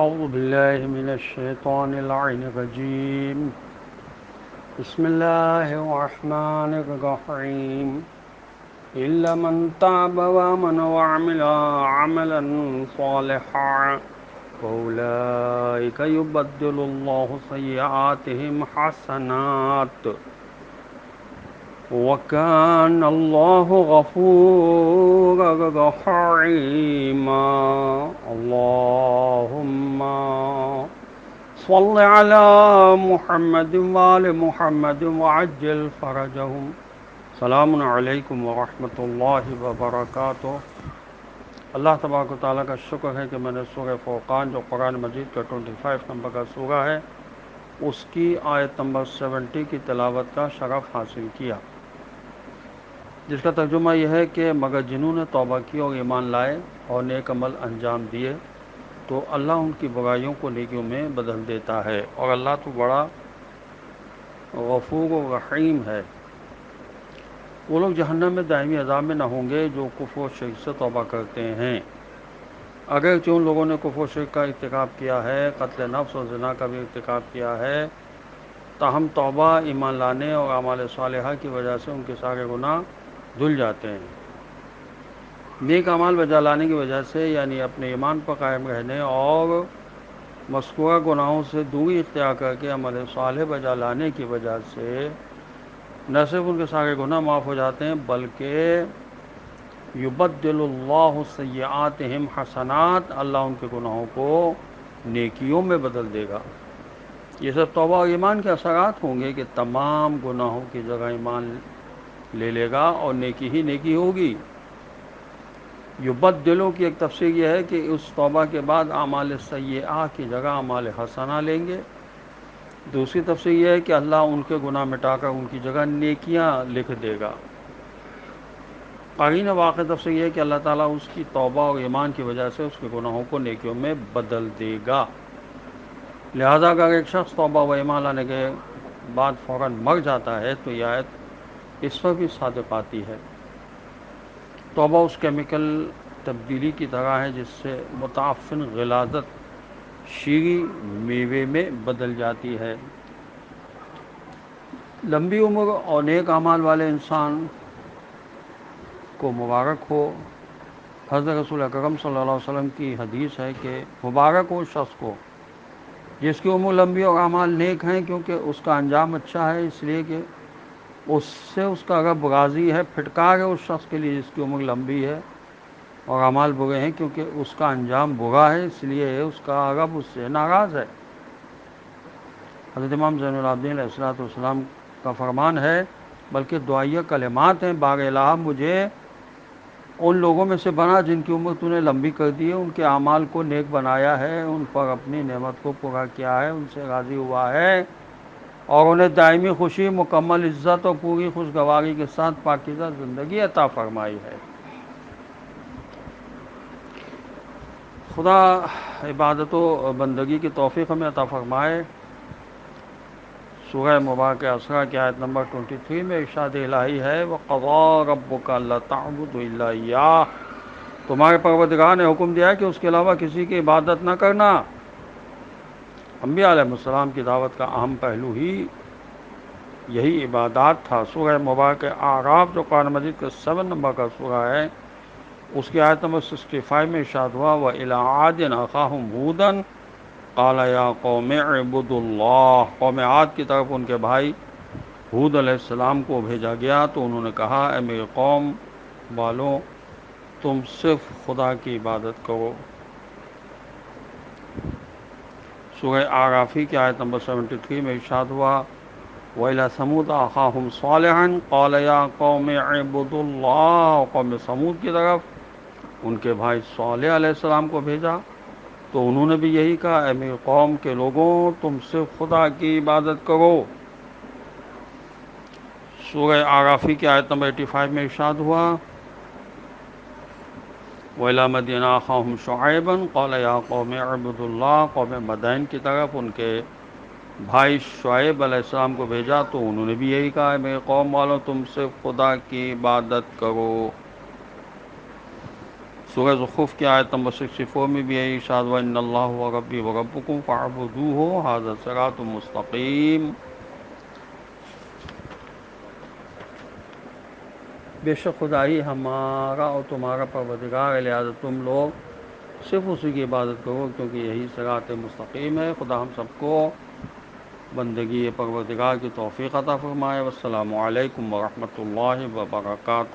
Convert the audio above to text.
أعوذ بالله من الشيطان اللعين الرجيم. بسم الله الرحمن الرحيم. إلا من تاب وآمن وعمل عملا صالحا فأولئك يبدل الله سيئاتهم حسنات وكان الله غفورا رحيما. اللهم صل على محمد وآل محمد وعجل فرجهم. السلام علیکم ورحمۃ اللہ وبرکاتہ. اللہ تبارک و تعالیٰ کا شکر ہے کہ میں نے سورہ فرقان جو قرآن مجید کا 25 نمبر کا سورہ ہے اس کی آیت نمبر 70 کی تلاوت کا شرف حاصل کیا، جس کا ترجمہ یہ ہے کہ مگر جنہوں نے توبہ کی اور ایمان لائے اور نیک عمل انجام دیے تو اللہ ان کی برائیوں کو نیکیوں میں بدل دیتا ہے، اور اللہ تو بڑا غفور و رحیم ہے. وہ لوگ جہنم میں دائمی عذاب میں نہ ہوں گے جو کفر و شرک سے توبہ کرتے ہیں، اگرچہ ان لوگوں نے کفر و شرک کا ارتکاب کیا ہے، قتل نفس اور زنا کا بھی ارتکاب کیا ہے، تاہم توبہ، ایمان لانے اور اعمال صالحہ کی وجہ سے ان کے سارے گناہ دھل جاتے ہیں. نیک اعمال بجا لانے کی وجہ سے، یعنی اپنے ایمان پر قائم رہنے اور مذکورہ گناہوں سے دوری اختیار کر کے عمل صالح بجا لانے کی وجہ سے نہ صرف ان کے سارے گناہ معاف ہو جاتے ہیں بلکہ یبدل اللہ سیئاتہم حسنات، اللہ ان کے گناہوں کو نیکیوں میں بدل دے گا. یہ سب توبہ اور ایمان کے اثرات ہوں گے کہ تمام گناہوں کی جگہ ایمان لے لے گا اور نیکی ہی نیکی ہوگی. یبدلوں کی ایک تفسیر یہ ہے کہ اس توبہ کے بعد اعمال سیئہ کی جگہ اعمال حسنہ لیں گے. دوسری تفسیر یہ ہے کہ اللہ ان کے گناہ مٹا کر ان کی جگہ نیکیاں لکھ دے گا. قرین واقع تفسیر یہ ہے کہ اللہ تعالیٰ اس کی توبہ اور ایمان کی وجہ سے اس کے گناہوں کو نیکیوں میں بدل دے گا. لہذا اگر ایک شخص توبہ و ایمان لانے کے بعد فوراً مر جاتا ہے تو یہ آیت اس پر بھی صادق آتی ہے. توبہ اس کیمیکل تبدیلی کی طرح ہے جس سے متعفن غلاظت شیریں میوے میں بدل جاتی ہے. لمبی عمر اور نیک اعمال والے انسان کو مبارک ہو. حضرت رسول اکرم صلی اللہ علیہ وسلم کی حدیث ہے کہ مبارک ہو شخص کو جس کی عمر لمبی اور اعمال نیک ہیں، کیونکہ اس کا انجام اچھا ہے، اس لیے کہ اس سے اس کا رب راضی ہے. پھٹکار ہے اس شخص کے لیے جس کی عمر لمبی ہے اور اعمال برے ہیں، کیونکہ اس کا انجام برا ہے، اس لیے اس کا رب اس سے ناراض ہے. حضرت امام زین العابدین علیہ السلام کا فرمان ہے، بلکہ دعائیہ کلمات ہیں: بار الہ مجھے ان لوگوں میں سے بنا جن کی عمر تو نے لمبی کر دی ہے، ان کے اعمال کو نیک بنایا ہے، ان پر اپنی نعمت کو پورا کیا ہے، ان سے راضی ہوا ہے اور انہیں دائمی خوشی، مکمل عزت اور پوری خوشگواری کے ساتھ پاکیزہ زندگی عطا فرمائی ہے. خدا عبادت و بندگی کی توفیق ہمیں عطا فرمائے. سورہ مبارکہ اسراء کی آیت نمبر 23 میں ارشاد الہی ہے: وَقَضَىٰ رَبُّكَ أَلَّا تَعْبُدُوا إِلَّا إِيَّاهُ، تمہارے پروردگار نے حکم دیا ہے کہ اس کے علاوہ کسی کی عبادت نہ کرنا. انبیاء علیہ السلام کی دعوت کا اہم پہلو ہی یہی عبادات تھا. سورہ مبارکہ اعراف جو قرآن مجید کا 7 نمبر کا سورہ ہے، اس کی آیت نمبر 65 میں ارشاد ہوا: وَإِلَىٰ عَادٍ أَخَاهُمْ هُودًا قَالَ يَا قَوْمِ اعْبُدُوا اللَّهَ، قوم عاد کی طرف ان کے بھائی ہود علیہ السلام کو بھیجا گیا تو انہوں نے کہا: اے میری قوم والوں، تم صرف خدا کی عبادت کرو. سورہ اعرافی کی آیت نمبر 73 میں ارشاد ہوا: وَإِلَىٰ ثَمُودَ أَخَاهُمْ صَالِحًا قَالَ يَا قَوْمِ اعْبُدُوا اللَّهَ، قوم ثمود کی طرف ان کے بھائی صالح علیہ السلام کو بھیجا تو انہوں نے بھی یہی کہا: اے میری قوم کے لوگوں، تم صرف خدا کی عبادت کرو. سورہ اعرافی کی آیت نمبر 85 میں ارشاد ہوا: وَإِلَىٰ مَدْيَنَ أَخَاهُمْ شُعَيْبًا قَالَ يَا قَوْمِ اعْبُدُوا اللَّهَ، قوم مدین کی طرف ان کے بھائی شعیب علیہ السلام کو بھیجا تو انہوں نے بھی یہی کہا: اے میرے قوم والوں، تم صرف خدا کی عبادت کرو. سورہ زخرف کی آیت نمبر 64 میں بھی ہے ارشاد وَإِنَّ اللَّهَ هُوَ رَبِّي وَرَبُّكُمْ فَاعْبُدُوهُ هَذَا صِرَاطٌ مُسْتَقِيمٌ۔ بے شک خدا ہی ہمارا اور تمہارا پروردگار ہے، لہٰذا تم لوگ صرف اسی کی عبادت کرو کیونکہ یہی صراط مستقیم ہے۔ خدا ہم سب کو بندگی پروردگار کی توفیق عطا فرمائے۔ والسلام علیکم ورحمۃ اللہ وبرکاتہ۔